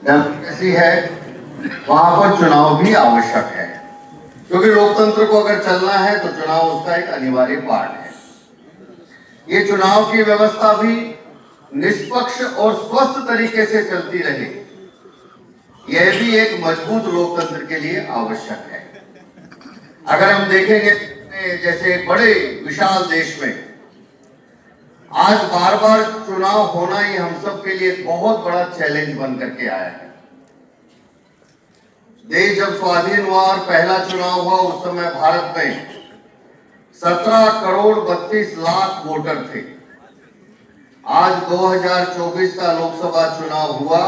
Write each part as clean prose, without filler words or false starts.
Democracy है वहां पर चुनाव भी आवश्यक है, क्योंकि लोकतंत्र को अगर चलना है तो चुनाव उसका एक अनिवार्य पार्ट है। ये चुनाव की व्यवस्था भी निष्पक्ष और स्वस्थ तरीके से चलती रहे, यह भी एक मजबूत लोकतंत्र के लिए आवश्यक है। अगर हम देखेंगे जैसे एक बड़े विशाल देश में आज बार बार चुनाव होना ही हम सब के लिए बहुत बड़ा चैलेंज बन करके आया है। देश जब स्वाधीन हुआ और पहला चुनाव हुआ उस समय भारत में 17 करोड़ 32 लाख वोटर थे। आज 2024 का लोकसभा चुनाव हुआ,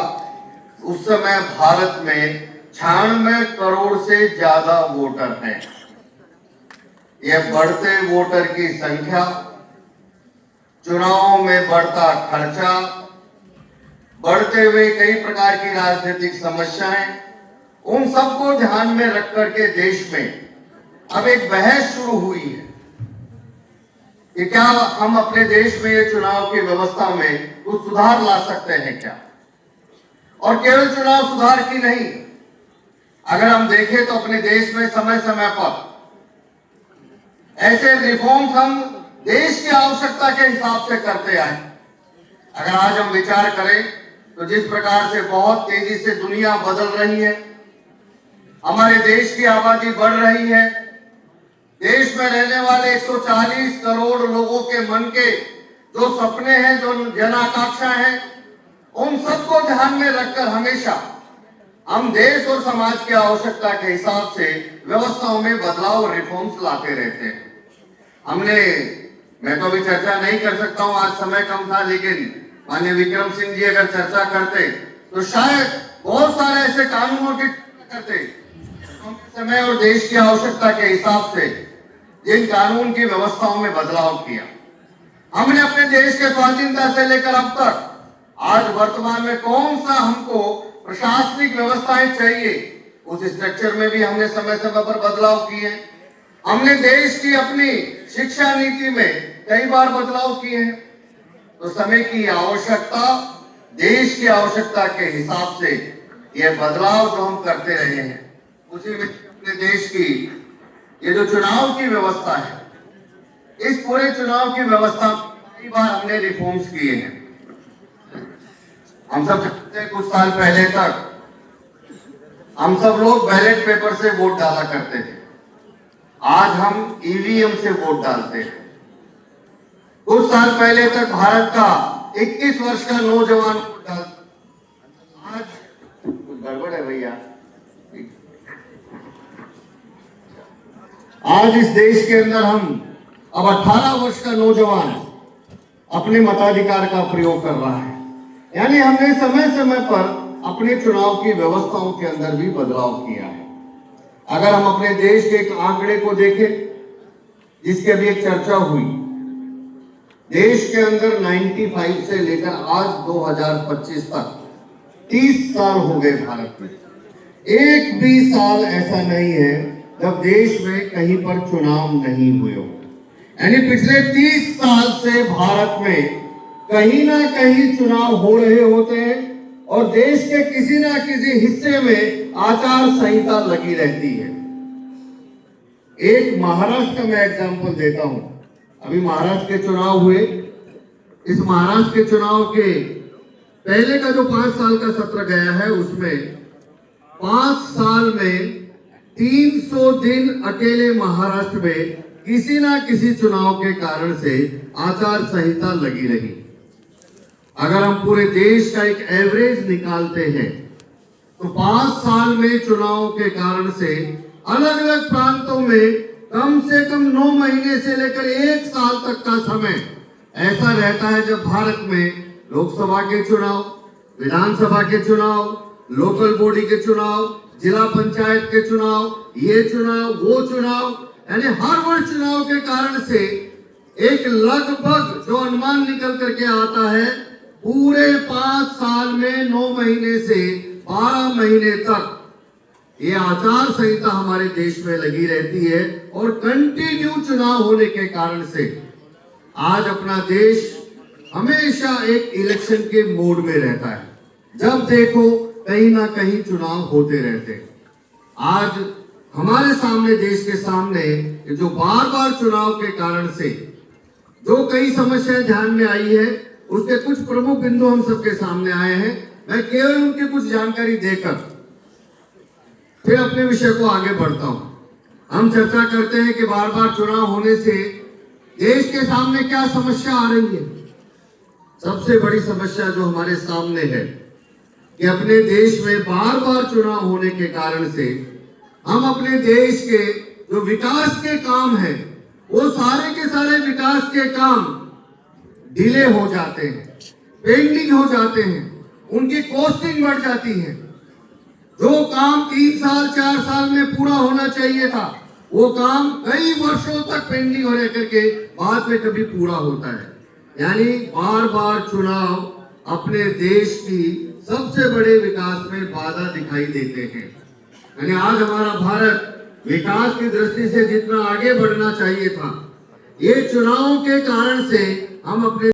उस समय भारत में 96 करोड़ से ज्यादा वोटर हैं। यह बढ़ते वोटर की संख्या, चुनावों में बढ़ता खर्चा, बढ़ते हुए कई प्रकार की राजनीतिक समस्याएं, उन सबको ध्यान में रख करके देश में अब एक बहस शुरू हुई है कि क्या हम अपने देश में ये चुनाव की व्यवस्था में कुछ सुधार ला सकते हैं क्या। और केवल चुनाव सुधार की नहीं, अगर हम देखें तो अपने देश में समय समय पर ऐसे रिफॉर्म्स हम देश की आवश्यकता के हिसाब से करते आए। अगर आज हम विचार करें तो जिस प्रकार से बहुत तेजी से दुनिया बदल रही है, हमारे देश की आबादी बढ़ रही है, देश में रहने वाले 140 करोड़ लोगों के मन के जो सपने हैं, जो जन आकांक्षा हैं, उन सबको ध्यान में रखकर हमेशा हम देश और समाज की आवश्यकता के हिसाब से व्यवस्थाओं में बदलाव और रिफॉर्म्स लाते रहते हैं। मैं तो अभी चर्चा नहीं कर सकता हूं, आज समय कम था, लेकिन माननीय विक्रम सिंह जी अगर चर्चा करते तो शायद बहुत सारे ऐसे कानूनों की करते समय और देश की आवश्यकता के हिसाब से जिन कानून की व्यवस्थाओं में बदलाव किया। हमने अपने देश के स्वाधीनता से लेकर अब तक आज वर्तमान में कौन सा हमको प्रशासनिक व्यवस्थाएं चाहिए, उस स्ट्रक्चर में भी हमने समय समय पर बदलाव किए। हमने देश की अपनी शिक्षा नीति में कई बार बदलाव किए हैं। तो समय की आवश्यकता, देश की आवश्यकता के हिसाब से यह बदलाव जो हम करते रहे हैं, उसी में अपने देश की ये जो चुनाव की व्यवस्था है, इस पूरे चुनाव की व्यवस्था कई बार हमने रिफॉर्म्स किए हैं। हम सब जानते हैं कुछ साल पहले तक हम सब लोग बैलेट पेपर से वोट डाला करते थे, आज हम ईवीएम से वोट डालते हैं। कुछ साल पहले तक भारत का 21 वर्ष का नौजवान वोट डालता, आज कुछ गड़बड़ है भैया, आज इस देश के अंदर हम अब 18 वर्ष का नौजवान अपने मताधिकार का प्रयोग कर रहा है। यानी हमने समय समय पर अपने चुनाव की व्यवस्थाओं के अंदर भी बदलाव किया है। अगर हम अपने देश के एक आंकड़े को देखें जिसकी अभी एक चर्चा हुई, देश के अंदर 95 से लेकर आज 2025 तक 30 साल हो गए भारत में। एक भी साल ऐसा नहीं है जब देश में कहीं पर चुनाव नहीं हुए हो। यानी पिछले 30 साल से भारत में कहीं ना कहीं चुनाव हो रहे होते हैं और देश के किसी ना किसी हिस्से में आचार संहिता लगी रहती है। एक महाराष्ट्र का मैं एग्जांपल देता हूं। अभी महाराष्ट्र के चुनाव हुए, इस महाराष्ट्र के चुनाव के पहले का जो 5 साल का सत्र गया है, उसमें 5 साल में 300 दिन अकेले महाराष्ट्र में किसी ना किसी चुनाव के कारण से आचार संहिता लगी रही। अगर हम पूरे देश का एक एवरेज निकालते हैं तो 5 साल में चुनाव के कारण से अलग अलग प्रांतों में कम से कम 9 महीने से लेकर 1 साल तक का समय ऐसा रहता है जब भारत में लोकसभा के चुनाव, विधानसभा के चुनाव, लोकल बॉडी के चुनाव, जिला पंचायत के चुनाव, ये चुनाव, वो चुनाव, यानी हर वर्ष चुनाव के कारण से एक लगभग जो अनुमान निकल करके आता है, पूरे 5 साल में 9 महीने से 12 महीने तक ये आचार संहिता हमारे देश में लगी रहती है। और कंटिन्यू चुनाव होने के कारण से आज अपना देश हमेशा एक इलेक्शन के मोड में रहता है। जब देखो कहीं ना कहीं चुनाव होते रहते हैं। आज हमारे सामने, देश के सामने जो बार बार चुनाव के कारण से जो कई समस्याएं ध्यान में आई है, उसके कुछ प्रमुख बिंदु हम सबके सामने आए हैं। मैं केवल उनकी कुछ जानकारी देकर फिर अपने विषय को आगे बढ़ता हूं। हम चर्चा करते हैं कि बार बार चुनाव होने से देश के सामने क्या समस्या आ रही है। सबसे बड़ी समस्या जो हमारे सामने है कि अपने देश में बार बार चुनाव होने के कारण से हम अपने देश के जो विकास के काम है, वो सारे के सारे विकास के काम डिले हो जाते हैं, पेंडिंग हो जाते हैं, उनकी कॉस्टिंग बढ़ जाती है। जो काम 3 साल 4 साल में पूरा होना चाहिए था, वो काम कई वर्षों तक पेंडिंग हो रह करके बाद में कभी पूरा होता है। यानी बार बार चुनाव अपने देश की सबसे बड़े विकास में बाधा दिखाई देते हैं। यानी आज हमारा भारत विकास की दृष्टि से जितना आगे बढ़ना चाहिए था, ये चुनावों के कारण से हम अपने